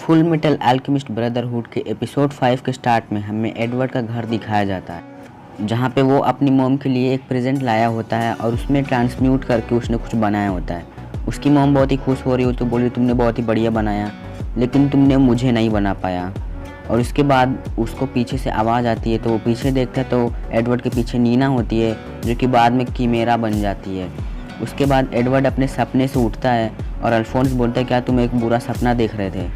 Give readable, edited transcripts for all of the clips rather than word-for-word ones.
Full metal alchemist brotherhood के episode 5 के start में हमें एडवर्ड का घर दिखाया जाता है, जहाँ पे वो अपनी मॉम के लिए एक प्रेजेंट लाया होता है और उसमें ट्रांसम्यूट करके उसने कुछ बनाया होता है। उसकी मॉम बहुत ही खुश हो रही हो तो बोली तुमने बहुत ही बढ़िया बनाया, लेकिन तुमने मुझे नहीं बना पाया। और उसके बाद उसको पीछे से आवाज़ आती है तो वो पीछे देखता है तो एडवर्ड के पीछे नीना होती है, जो कि बाद में कीमेरा बन जाती है। उसके बाद एडवर्ड अपने सपने से उठता है और अल्फोंस बोलता है क्या तुम एक बुरा सपना देख रहे थे।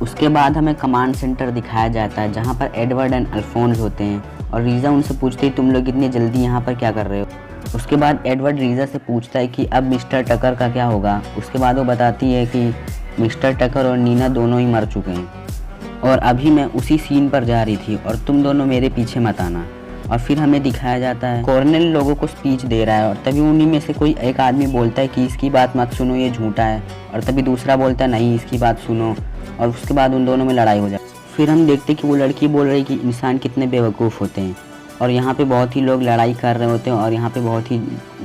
उसके बाद हमें कमांड सेंटर दिखाया जाता है, जहाँ पर एडवर्ड एंड अल्फोंस होते हैं और रीज़ा उनसे पूछती है तुम लोग इतनी जल्दी यहाँ पर क्या कर रहे हो। उसके बाद एडवर्ड रीज़ा से पूछता है कि अब मिस्टर टकर का क्या होगा। उसके बाद वो बताती है कि मिस्टर टकर और नीना दोनों ही मर चुके हैं और अभी मैं उसी सीन पर जा रही थी और तुम दोनों मेरे पीछे मत आना। और फिर हमें दिखाया जाता है कॉर्नेल लोगों को स्पीच दे रहा है और तभी उन्हीं में से कोई एक आदमी बोलता है कि इसकी बात मत सुनो, ये झूठा है। और तभी दूसरा बोलता है नहीं इसकी बात सुनो, और उसके बाद उन दोनों में लड़ाई हो जाए। फिर हम देखते कि वो लड़की बोल रही कि इंसान कितने बेवकूफ़ होते हैं और यहाँ पे बहुत ही लोग लड़ाई कर रहे होते हैं और यहाँ पे बहुत ही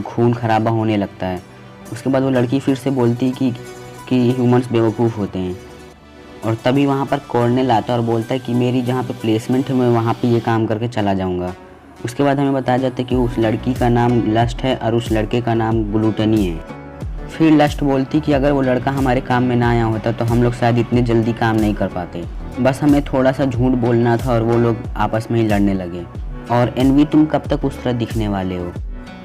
खून खराबा होने लगता है। उसके बाद वो लड़की फिर से बोलती है कि ह्यूमंस बेवकूफ़ होते हैं। और तभी वहाँ पर कॉर्नेल आता है और बोलता है कि मेरी जहाँ पे प्लेसमेंट है मैं वहाँ पे ये काम करके चला जाऊँगा। उसके बाद हमें बताया जाता है कि उस लड़की का नाम लस्ट है और उस लड़के का नाम ग्लूटनी है। फिर लस्ट बोलती कि अगर वो लड़का हमारे काम में ना आया होता तो हम लोग शायद इतने जल्दी काम नहीं कर पाते, बस हमें थोड़ा सा झूठ बोलना था और वो लोग आपस में ही लड़ने लगे। और एनवी तुम कब तक उस तरह दिखने वाले हो।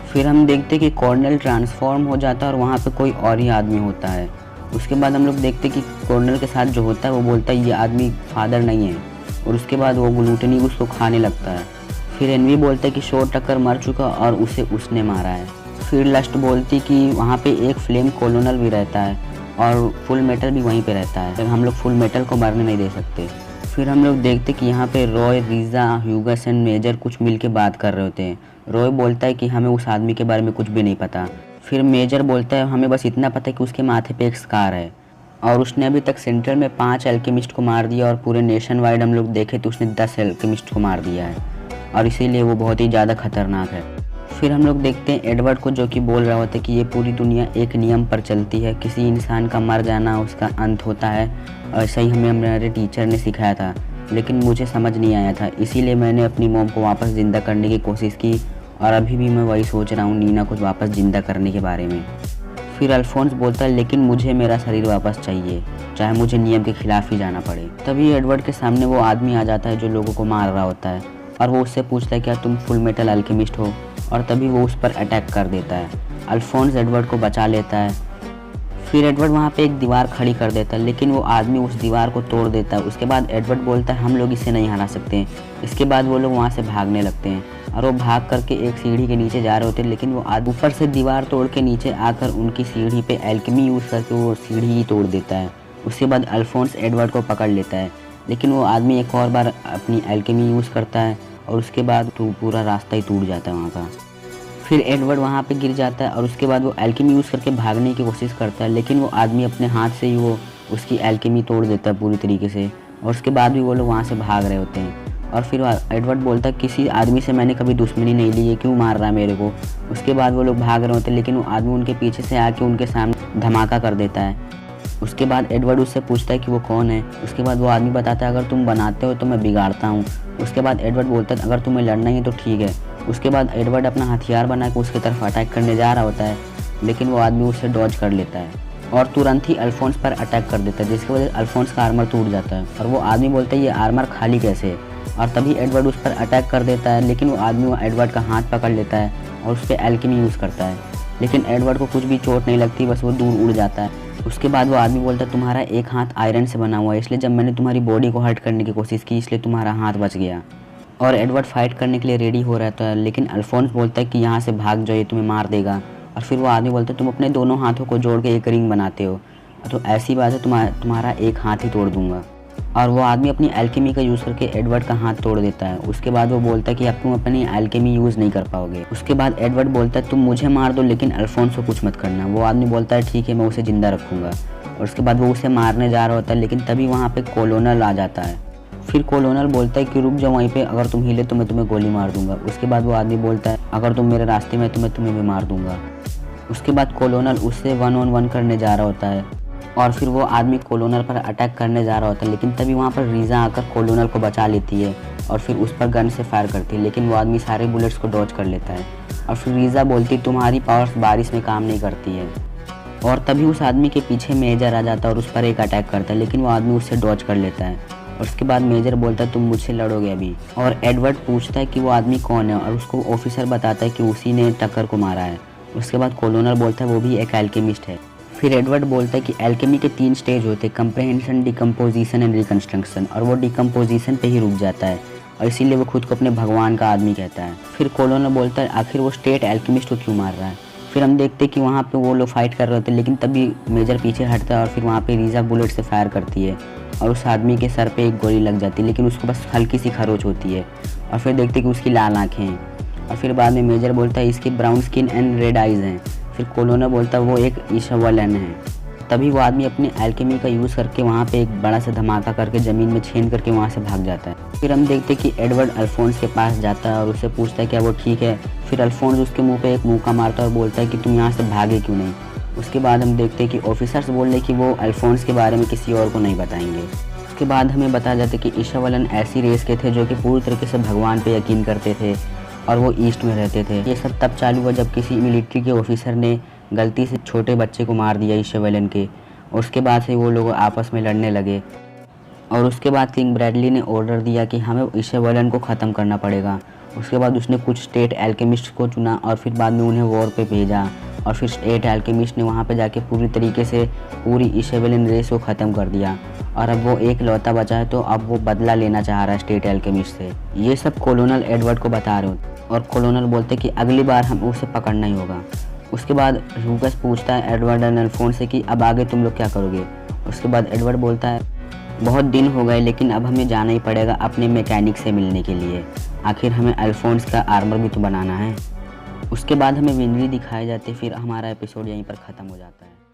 फिर हम देखते कि कॉर्नेल ट्रांसफॉर्म हो जाता है और वहाँ पर कोई और ही आदमी होता है। उसके बाद हम लोग देखते कि कॉर्नेल के साथ जो होता है वो बोलता है ये आदमी फादर नहीं है, और उसके बाद वो ग्लूटनी उसको खाने लगता है। फिर एनवी बोलता है कि शोर टक्कर मर चुका और उसे उसने मारा है। फिर लस्ट बोलती कि वहाँ पे एक फ्लेम कॉलोनल भी रहता है और फुल मेटल भी वहीं पे रहता है, तो हम लोग फुल मेटल को मरने नहीं दे सकते। फिर हम लोग देखते कि यहाँ पे रॉय, रीज़ा, ह्यूगस एंड मेजर कुछ मिल के बात कर रहे होते हैं। रॉय बोलता है कि हमें उस आदमी के बारे में कुछ भी नहीं पता। फिर मेजर बोलता है हमें बस इतना पता है कि उसके माथे पे एक स्कार है और उसने अभी तक सेंट्रल में 5 एल्केमिस्ट को मार दिया और पूरे नेशन वाइड हम लोग देखें तो उसने 10 एल्केमिस्ट को मार दिया है और इसीलिए वो बहुत ही ज़्यादा खतरनाक है। फिर हम लोग देखते हैं एडवर्ड को, जो कि बोल रहा होता है कि ये पूरी दुनिया एक नियम पर चलती है, किसी इंसान का मर जाना उसका अंत होता है। ऐसा ही हमें हमारे टीचर ने सिखाया था, लेकिन मुझे समझ नहीं आया था, इसीलिए मैंने अपनी मॉम को वापस ज़िंदा करने की कोशिश की और अभी भी मैं वही सोच रहा हूँ नीना को वापस ज़िंदा करने के बारे में। फिर अल्फोंस बोलता है लेकिन मुझे मेरा शरीर वापस चाहिए, चाहे मुझे नियम के खिलाफ ही जाना पड़े। तभी एडवर्ड के सामने वो आदमी आ जाता है जो लोगों को मार रहा होता है और वो उससे पूछता है क्या तुम फुल मेटल अल्केमिस्ट हो, और तभी वो उस पर अटैक कर देता है। अल्फोंस एडवर्ड को बचा लेता है। फिर एडवर्ड वहाँ पे एक दीवार खड़ी कर देता है, लेकिन वो आदमी उस दीवार को तोड़ देता है। उसके बाद एडवर्ड बोलता है हम लोग इसे नहीं हरा सकते। इसके बाद वो लोग वहाँ से भागने लगते हैं और वो भाग करके एक सीढ़ी के नीचे जा रहे होते हैं, लेकिन वो ऊपर से दीवार तोड़ के नीचे आकर उनकी सीढ़ी पे एल्केमी यूज़ करके वो सीढ़ी ही तोड़ देता है। उसके बाद अल्फोंस एडवर्ड को पकड़ लेता है, लेकिन वो आदमी एक और बार अपनी एल्केमी यूज़ करता है और उसके बाद तो पूरा रास्ता ही टूट जाता है वहाँ का। फिर एडवर्ड वहाँ पे गिर जाता है और उसके बाद वो एल्केमी यूज़ करके भागने की कोशिश करता है, लेकिन वो आदमी अपने हाथ से ही वो उसकी एल्केमी तोड़ देता है पूरी तरीके से, और उसके बाद भी वो लोग वहाँ से भाग रहे होते हैं। और फिर एडवर्ड बोलता है किसी आदमी से मैंने कभी दुश्मनी नहीं ली है, क्यों मार रहा है मेरे को। उसके बाद वो लोग भाग रहे होते हैं, लेकिन वो आदमी उनके पीछे से आके उनके सामने धमाका कर देता है। उसके बाद एडवर्ड उससे पूछता है कि वो कौन है। उसके बाद वो आदमी बताता है अगर तुम बनाते हो तो मैं बिगाड़ता हूँ। उसके बाद एडवर्ड बोलता है अगर तुम्हें लड़ना ही है तो ठीक है। उसके बाद एडवर्ड अपना हथियार बना के उसकी तरफ अटैक करने जा रहा होता है, लेकिन वो आदमी उससे डॉज कर लेता है और तुरंत ही अल्फोंस पर अटैक कर देता है, जिसकी वजह से अल्फोंस का आर्मर टूट जाता है और वो आदमी बोलता है ये आर्मर खाली कैसे है। और तभी एडवर्ड उस पर अटैक कर देता है, लेकिन वो आदमी एडवर्ड का हाथ पकड़ लेता है और उस पर एल्केमी यूज़ करता है, लेकिन एडवर्ड को कुछ भी चोट नहीं लगती, बस वो दूर उड़ जाता है। उसके बाद वो आदमी बोलता है तुम्हारा एक हाथ आयरन से बना हुआ है, इसलिए जब मैंने तुम्हारी बॉडी को हर्ट करने की कोशिश की इसलिए तुम्हारा हाथ बच गया। और एडवर्ड फाइट करने के लिए रेडी हो रहता है, लेकिन अल्फोंस बोलता है कि यहाँ से भाग जाओ, ये तुम्हें मार देगा। और फिर वो आदमी बोलता है तुम अपने दोनों हाथों को जोड़ के एक रिंग बनाते हो, तो ऐसी बात है तुम्हारा एक हाथ ही तोड़ दूंगा। और वो आदमी अपनी एल्केमी का यूज़ करके एडवर्ड का हाथ तोड़ देता है। उसके बाद वो बोलता है कि अब तुम अपनी एल्केमी यूज़ नहीं कर पाओगे। उसके बाद एडवर्ड बोलता है तुम मुझे मार दो लेकिन अल्फोंस को कुछ मत करना। वो आदमी बोलता है ठीक है मैं उसे ज़िंदा रखूँगा। और उसके बाद वो उसे मारने जा रहा होता है, लेकिन तभी वहाँ पे कॉलोनल आ जाता है। फिर कॉलोनल बोलता है कि रुक जाओ वहीं पे, अगर तुम हिले तो मैं तुम्हें गोली मार दूंगा। उसके बाद वो आदमी बोलता है अगर तुम मेरे रास्ते में तो मैं तुम्हें भी मार दूंगा। उसके बाद कॉलोनल उससे 1-on-1 करने जा रहा होता है, और फिर वो आदमी कोलोनल पर अटैक करने जा रहा होता है, लेकिन तभी वहाँ पर रीज़ा आकर कोलोनल को बचा लेती है और फिर उस पर गन से फायर करती है, लेकिन वो आदमी सारे बुलेट्स को डॉज कर लेता है। और फिर रीज़ा बोलती तुम्हारी पावर्स बारिश में काम नहीं करती है। और तभी उस आदमी के पीछे मेजर आ जाता है और उस पर एक अटैक करता है, लेकिन वो आदमी उससे डॉज कर लेता है। और उसके बाद मेजर बोलता है तुम मुझसे लड़ोगे अभी। और एडवर्ड पूछता है कि वो आदमी कौन है और उसको ऑफिसर बताता है कि उसी ने टक्कर को मारा है। उसके बाद कोलोनल बोलता है वो भी एक एल्केमिस्ट है। फिर एडवर्ड बोलता है कि एल्केमी के 3 स्टेज होते हैं, कंप्रहेंशन, डिकम्पोजिशन एंड रिकन्स्ट्रक्शन, और वो डिकम्पोजिशन पे ही रुक जाता है और इसीलिए वो खुद को अपने भगवान का आदमी कहता है। फिर कोलोनल बोलता है आखिर वो स्टेट एल्केमिस्ट को क्यों मार रहा है। फिर हम देखते हैं कि वहाँ पे वो लोग फाइट कर रहे होते हैं, लेकिन तभी मेजर पीछे हटता है और फिर वहाँ पे रीज़ा बुलेट से फायर करती है और उस आदमी के सर पे एक गोली लग जाती है, लेकिन उसको बस हल्की सी खरोच होती है। और फिर देखते कि उसकी लाल आँखें हैं। और फिर बाद में मेजर बोलता है इसकी brown skin and red eyes हैं। फिर कोलोनल बोलता है वो एक ईशावलन है। तभी वो आदमी अपनी एल्केमी का यूज़ करके वहाँ पे एक बड़ा सा धमाका करके ज़मीन में छेद करके वहाँ से भाग जाता है। फिर हम देखते कि एडवर्ड अल्फोंस के पास जाता है और उससे पूछता है क्या वो ठीक है। फिर अल्फोंस उसके मुंह पे एक मुक्का मारता है और बोलता है कि तुम यहाँ से भागे क्यों नहीं। उसके बाद हम देखते हैं कि ऑफिसर्स बोल रहे कि वो अल्फोंस के बारे में किसी और को नहीं बताएंगे। उसके बाद हमें बताया जाता है कि ईशावलन ऐसी रेस के थे जो कि पूरी तरीके से भगवान पे यकीन करते थे और वो ईस्ट में रहते थे। ये सब तब चालू हुआ जब किसी मिलिट्री के ऑफिसर ने गलती से छोटे बच्चे को मार दिया ईशावलन के। उसके बाद से वो लोग आपस में लड़ने लगे और उसके बाद किंग ब्रैडली ने ऑर्डर दिया कि हमें ईशावलन को ख़त्म करना पड़ेगा। उसके बाद उसने कुछ स्टेट एल्केमिस्ट को चुना और फिर बाद में उन्हें वॉर पे भेजा और फिर स्टेट एल्केमिस्ट ने वहाँ पे जाके पूरी तरीके से पूरी ईशावलन रेस को ख़त्म कर दिया और अब वो एक लौता बचा है, तो अब वो बदला लेना चाह रहा है स्टेट एल्केमिस्ट से। ये सब कोलोनल एडवर्ड को बता रहे होते और कोलोनल बोलते कि अगली बार हम उसे पकड़ना ही होगा। उसके बाद लूकस पूछता है एडवर्ड एंड अल्फोंस से कि अब आगे तुम लोग क्या करोगे। उसके बाद एडवर्ड बोलता है बहुत दिन हो गए, लेकिन अब हमें जाना ही पड़ेगा अपने मैकेनिक से मिलने के लिए, आखिर हमें अल्फोंस का आर्मर भी तो बनाना है। उसके बाद हमें विनरी दिखाए जाते, फिर हमारा एपिसोड यहीं पर ख़त्म हो जाता है।